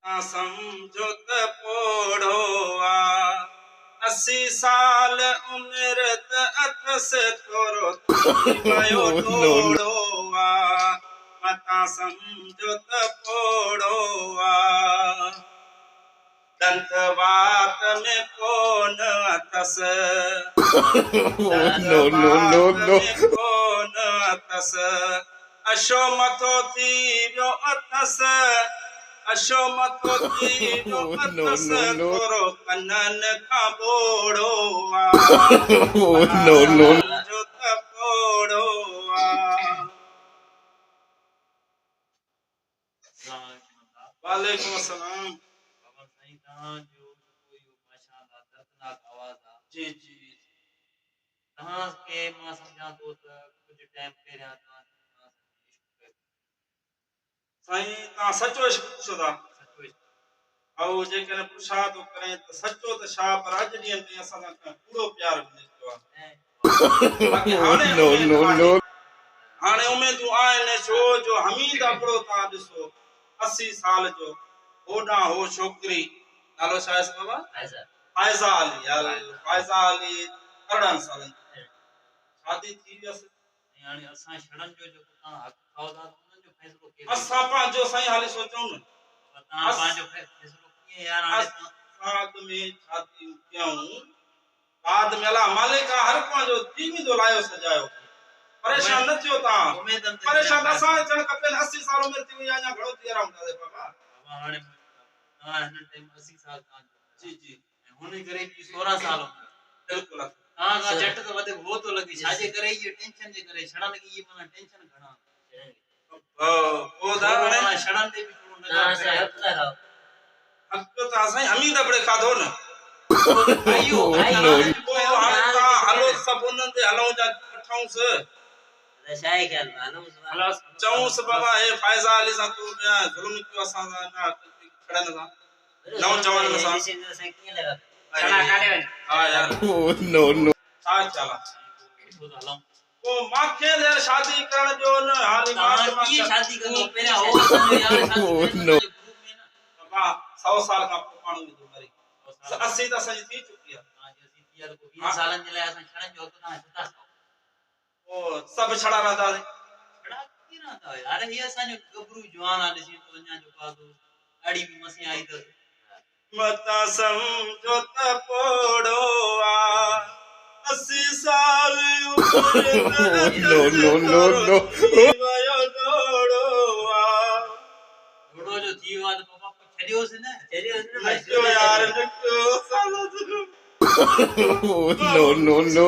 समझो त पोड़ो आ 80 साल उम्र त अथस थोरो थी वयो डोड़ो आ मता समझो त पोड़ो आ दंत वात में कोन अथस कोन अथस अशो मथो थी वियो अथस अशो मथो थी वियो अथस थोरो कननि खां बोड़ो आ समझो त पोड़ो आ वालेकुम अस्सलाम जी जी साईं तव्हां सचो इश्क पुछो था ऐं जेकॾहिं पुछा थो करे त सचो त छा पर अॼु ॾींहं ताईं असां सां पूरो प्यार मिलियो आहे हाणे उमेदूं आहिनि छो जो हमीद हिकिड़ो तव्हां ॾिसो 80 साल जो होॾां हो छोकिरी नालो छा आहे बाबा फाइज़ा अली 14 सालनि जी शादी थी वियसि असां पंहिंजो साईं हाली सोचूं न असां में शादी कयूं बाद में अला मालिक हर पंहिंजो थी वेंदो लायो सजायो परेशान न थियो तव्हां परेशान असां थियणु खपे 80 साल उमिरि थी वई अञा घणो थी आराम कंदे बाबा जी जी हुन करे 16 साल बिल्कुल झट तो वधे वो तो लगी छाजे करे ये टेंशन जे करे छड़न की ये माना टेंशन घणा ओ दाणे छड़न ते भी थोड़ो नजर से हक त असां हमीद बड़े खाधो न आयो हलो सब उन्हनि ते हलऊं जा वठऊंसि शाय ख्याल हलो चऊंसि बाबा हे फाइज़ा अली सां तू ज़ुल्म कयो असां सां न खड़न सां नौ जवान सां कीअं लगा चला काढे वञ हां यार नो छा चला ओ माखे ले शादी करण जो न हाली मां की शादी करो पहिरिया हो यार शादी बाबा 100 साल का पाणू जो मरी 80 त सही थी चुकी है हां जैसी किया को 20 सालन जे लाए असन छड़न जो तो छता ओ सब छड़ा रहंदा छड़ा की रहंदा यार ये असन गबरू जवान आ दिसी तो वञा जो पादो अड़ी भी मसी आई तो मता समझो त पोड़ो आ 80 साल उम्र नो वयो डोड़ो आ डोड़ो जो जीवा तो पापा को छडियो से ना भाई यार सालो नो